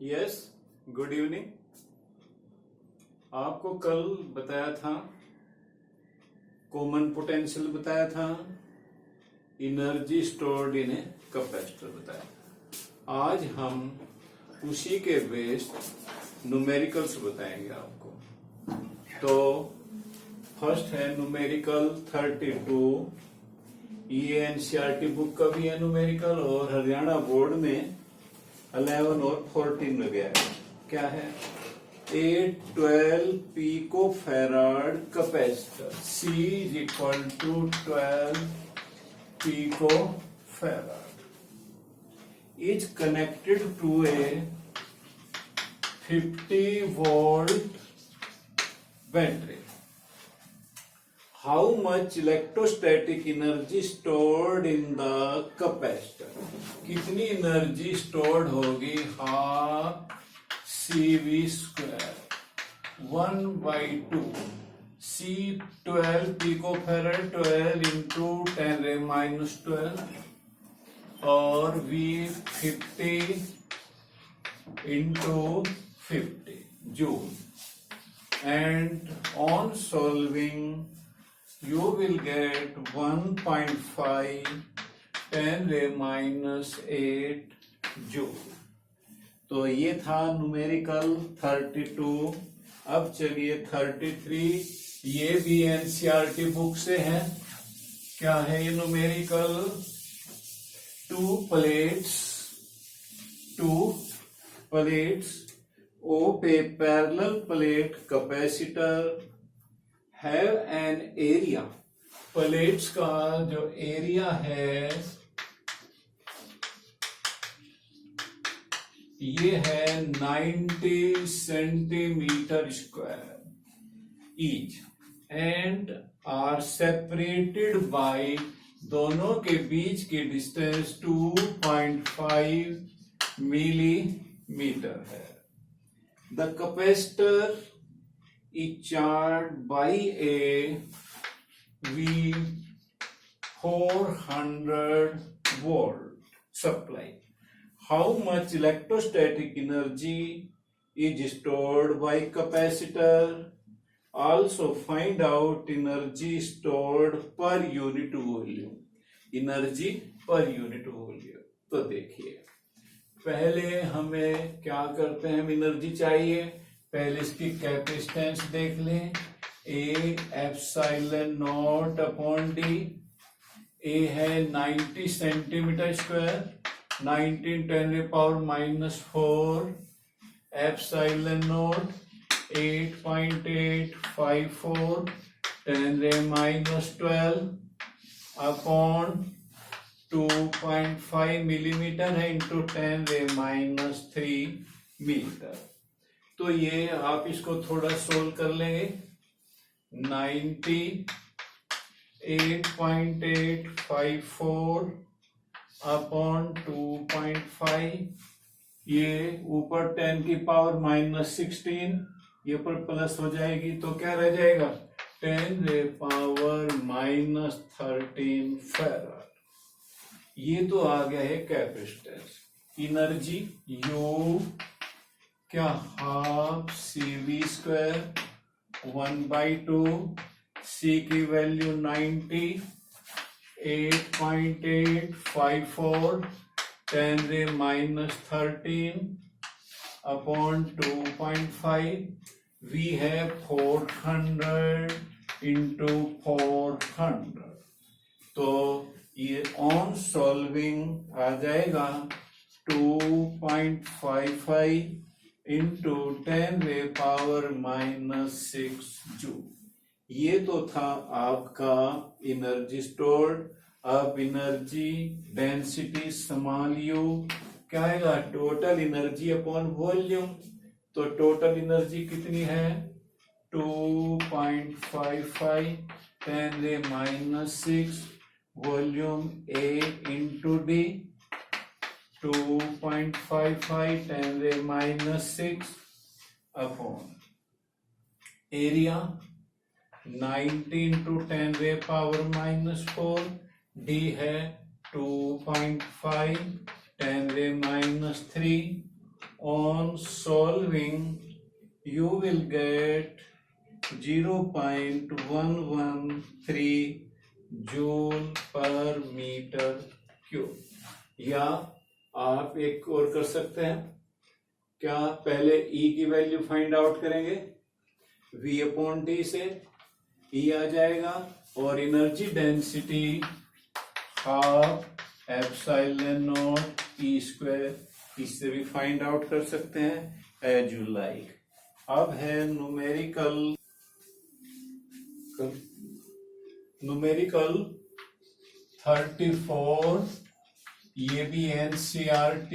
Yes, good evening. आपको कल बताया था, कॉमन पोटेंशियल बताया था, energy stored in a capacitor बताया था। आज हम उसी के बेस्ड न्यूमेरिकल्स बताएंगे आपको। तो फर्स्ट है न्यूमेरिकल 32। ये एनसीईआरटी बुक का भी है न्यूमेरिकल, और हरियाणा बोर्ड में 11 और 14 में गया है। क्या है? 812 pico farad capacitor, C is equal to 12 pico farad is connected to a 50-volt battery. How much electrostatic energy stored in the capacitor? कितनी एनर्जी स्टोर्ड होगी? Half CV square 1/2 C 12 pico farad, 12 into 10⁻², और V 50 into 50 joule. And on solving you will get 1.5 10⁻8 joule. तो ये था numerical 32। अब चलिए 33, ये भी एनसीईआरटी बुक से है। क्या है ये numerical? Two plates of a parallel plate capacitor have an area. Plates का जो एरिया है ये है 90 centimetre square each, and are separated by, दोनों के बीच की डिस्टेंस 2.5 मिलीमीटर है। The capacitor is charged by a V 400 volt supply. How much electrostatic energy is stored by capacitor? Also find out energy stored per unit volume. Energy per unit volume. तो देखिए, पहले हमें क्या करते हैं, energy चाहिए। पहले इसकी कैपेसिटेंस देख लें। A epsilon naught upon D. A है 90 centimetre square, 19 10⁻⁻⁴, epsilon naught 8.854 10⁻12 upon 2.5 millimetre है इंटू 10⁻³ मीटर। तो ये आप इसको थोड़ा सोल्व कर लेंगे। 98.854 अपॉन 2.5, ये ऊपर 10⁻⁻16, ये पर प्लस हो जाएगी तो क्या रह जाएगा? 10⁻13 फैराड। ये तो आ गया है कैपेसिटेंस। एनर्जी यू क्या? हाफ CV स्क्वायर 1/2, C की वैल्यू 90, 8.854 10⁻13 अपॉन 2.5, V है 400 इंटू 400। तो ये ऑन सॉल्विंग आ जाएगा 2.55 इंटू 10⁻⁻6 जूल। ये तो था आपका एनर्जी स्टोर्ड। अब एनर्जी डेंसिटी समालियो क्या आएगा? Total energy upon volume. तो टोटल एनर्जी कितनी है? 2.55 10⁻6 volume A into D, 2.55 10⁻6 upon area 90 into 10⁻⁻4, D है 2.5 10⁻³ On solving, you will get 0.113 joule per metre cube. या आप एक और कर सकते हैं, क्या पहले E की वैल्यू फाइंड आउट करेंगे, V/T से E आ जाएगा और energy density half epsilon not E², इससे भी फाइंड आउट कर सकते हैं, एज यू लाइक। अब है न्यूमेरिकल 34, ये भी NCERT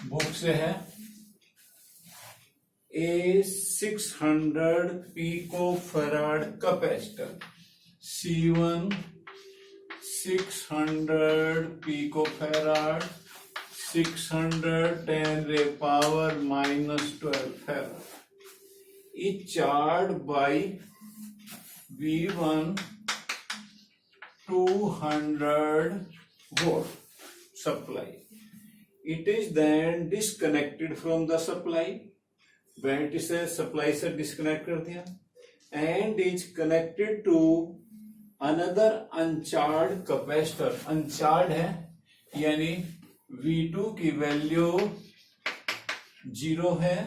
बुक से है। ए 600 picofarad capacitor, C1 600 picofarad, 610⁻⁻12 farad is charged by V1 200 volt supply. It is then disconnected from the supply. Battery से सप्लाई से डिस्कनेक्ट कर दिया and is connected to another uncharged capacitor. अनचार्ज है यानी V2 की value 0 है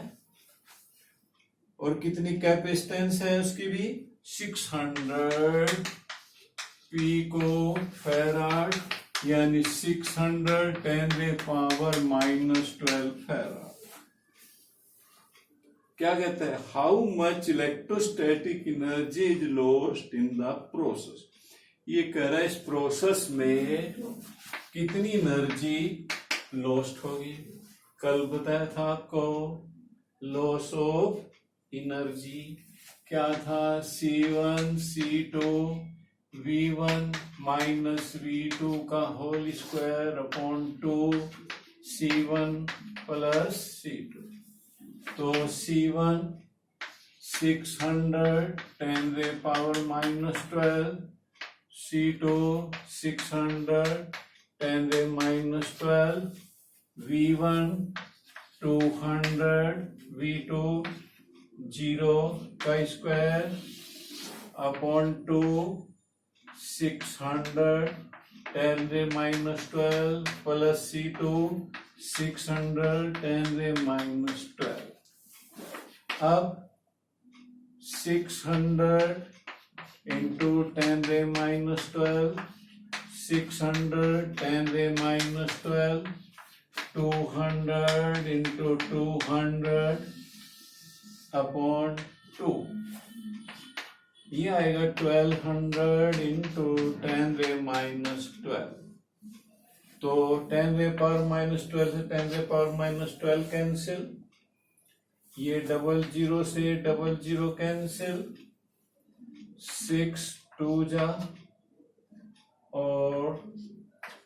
और कितनी कैपेसिटेंस है उसकी भी 600 पिकोफैराड यानी 610⁻⁻12 फैराड। क्या कहते हैं, how much electrostatic energy is lost in the process. ये कह रहा है इस प्रोसेस में कितनी एनर्जी लॉस्ट होगी। कल बताया था आपको लॉस ऑफ एनर्जी क्या था, C1 C2 V1 minus V2 का whole square upon 2 C1 plus C2। तो C1 610⁻⁻12, C2 610⁻⁻12, V1 200, V2 0 का स्क्वायर अपॉन 2 610⁻12 प्लस C2 610⁻12। अब 600 into 10⁻12, 610⁻12, 200 into 200 अपॉन 2, ये आएगा 1200 into 10⁻12। तो 10⁻12 से 10⁻12 कैंसिल, ये 00 से 00 कैंसिल, 6 2 जा, और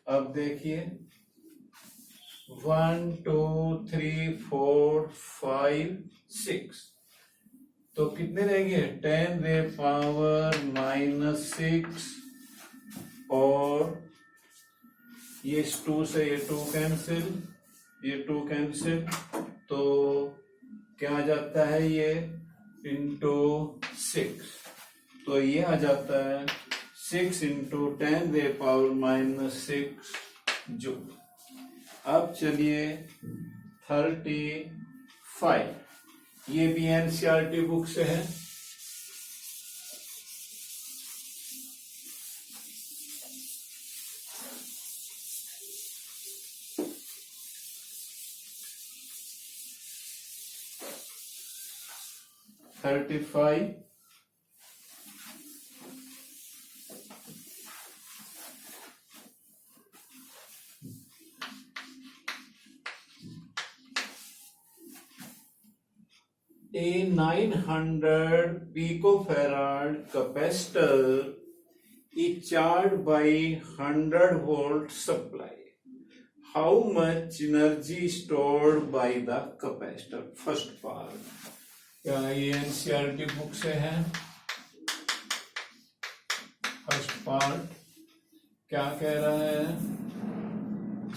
अब देखिए 1 2 3 4 5 6, तो कितने रहेंगे 10⁻⁻6 और ये 2 से ये 2 कैंसिल, ये 2 कैंसिल, तो क्या आ जाता है ये इंटू 6, तो ये आ जाता है 6 into 10⁻⁻6 जूल। अब चलिए 35, ये भी एनसीईआरटी बुक से है। A 900 picofarad capacitor is charged by 100 volt supply. How much energy stored by the capacitor? First part, क्या ये एनसीईआरटी बुक से है। फर्स्ट पार्ट क्या कह रहा है,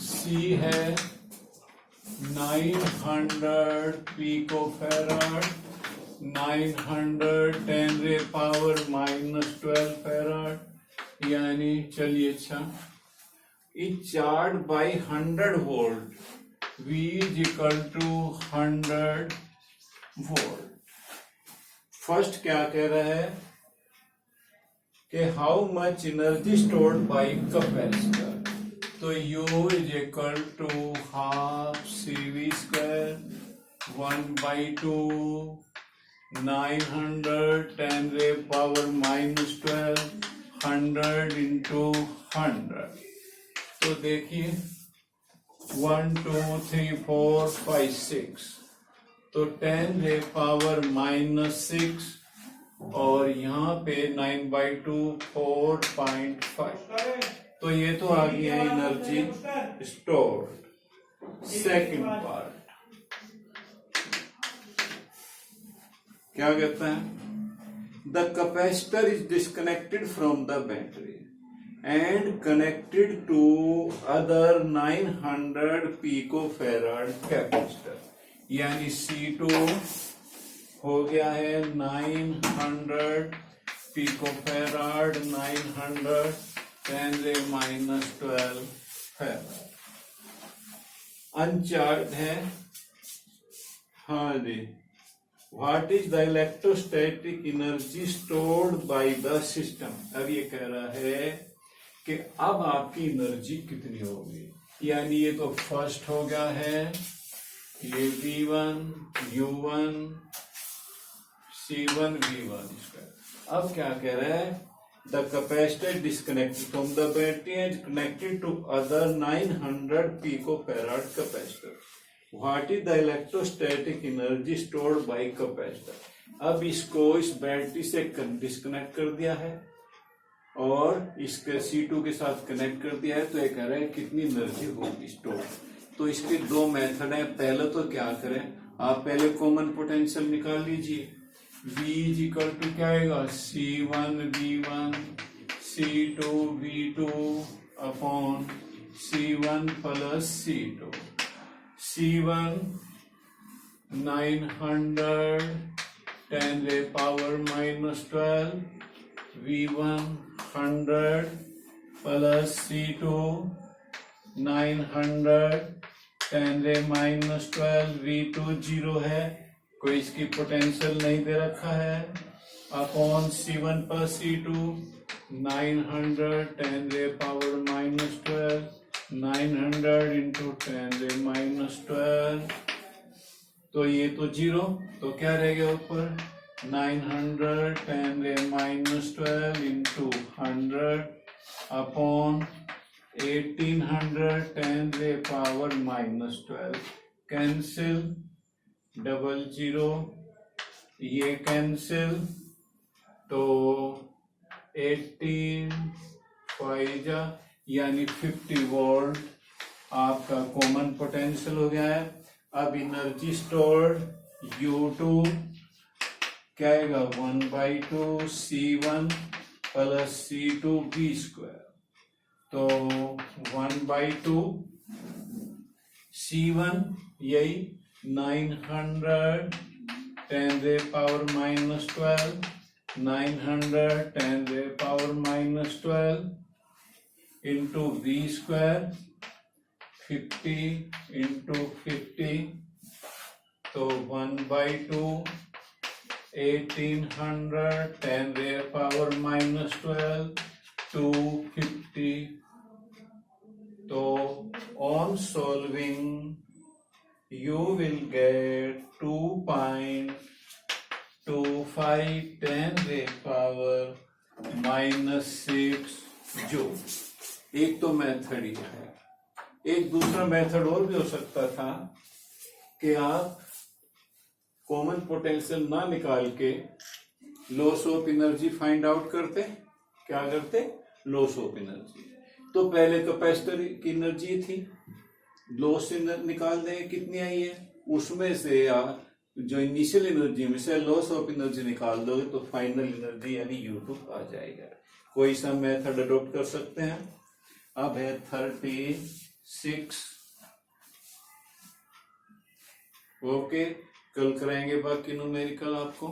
C है 900 picofarad, 900 10⁻⁻12 farad, यानी चलिए अच्छा is charge by 100 volt, V is equal to 100 volt. First क्या कह रहा है कि how much energy stored by capacitor, तो U is equal to half CV square 1/2 900 10⁻⁻12 100 into 100। तो देखिए 1 2 3 4 5 6, तो 10⁻⁻6 और यहाँ पे 9/2 4.5, तो ये तो आ गया एनर्जी स्टोर्ड। सेकंड पार्ट क्या कहता है, the capacitor is disconnected from the battery and connected to other 900 picofarad capacitor, यानी C2 हो गया है 900 पिकोफैराड 900 10⁻12 फैराड, अनचार्ज है। हाँ जी, what is the electrostatic energy stored by the system, अब ये कह रहा है कि अब आपकी एनर्जी कितनी होगी, यानी ये तो फर्स्ट हो गया है, ये V1 U1 C1 V1 इसका। अब क्या कह रहा है, the capacitor disconnected from the battery and connected to other 900 picofarad capacitor, what is the electrostatic energy stored by capacitor. अब इसको इस बैटरी से डिस्कनेक्ट कर दिया है और इसके C2 के साथ कनेक्ट कर दिया है, तो ये कह रहा है कितनी एनर्जी होगी स्टोर। तो इसके दो मेथड हैं, पहले तो क्या करें, आप पहले कॉमन पोटेंशियल निकाल लीजिए, V इज इक्वल टू क्या आएगा C1 V1 C2 V2 upon C1 plus C2, C1 900 10⁻⁻12 V1 100 plus C2 900 10⁻⁻12 V2 0 है, कोई इसकी पोटेंशियल नहीं दे रखा है, upon C1 plus C2 900 10⁻⁻12 900 into 10⁻12, तो ये तो 0, तो क्या रह गया ऊपर 900 10⁻12 इंटू 100 अपॉन 1800 10⁻12, कैंसिल, 00 ये कैंसिल, तो 18 5 यानी 50 वोल्ट आपका कॉमन पोटेंशियल हो गया है। अब एनर्जी स्टोर्ड U2 क्या आएगा 1/2 C1 plus C2 V square, तो 1/2 C1 यही 900 10⁻⁻12 900 10⁻⁻12 इंटू V स्क्वायर 50 इंटू 50, तो 1/2 1800 10⁻⁻12 250, तो on solving you will get 2.25 10⁻⁻6 joule. एक तो मेथड ही है, एक दूसरा मेथड और भी हो सकता था कि आप कॉमन पोटेंशियल ना निकाल के loss of energy find out करते, क्या करते, लॉस ऑफ एनर्जी। तो पहले कैपेसिटर की एनर्जी थी, लॉस निकाल दें कितनी आई है, उसमें से आप जो इनिशियल एनर्जी में से लॉस ऑफ एनर्जी निकाल दोगे तो फाइनल एनर्जी यानी U2 आ जाएगा। कोई सा मेथड अडॉप्ट कर सकते हैं। अब है 36 ओके, कल कराएंगे बाकी न्यूमेरिकल आपको।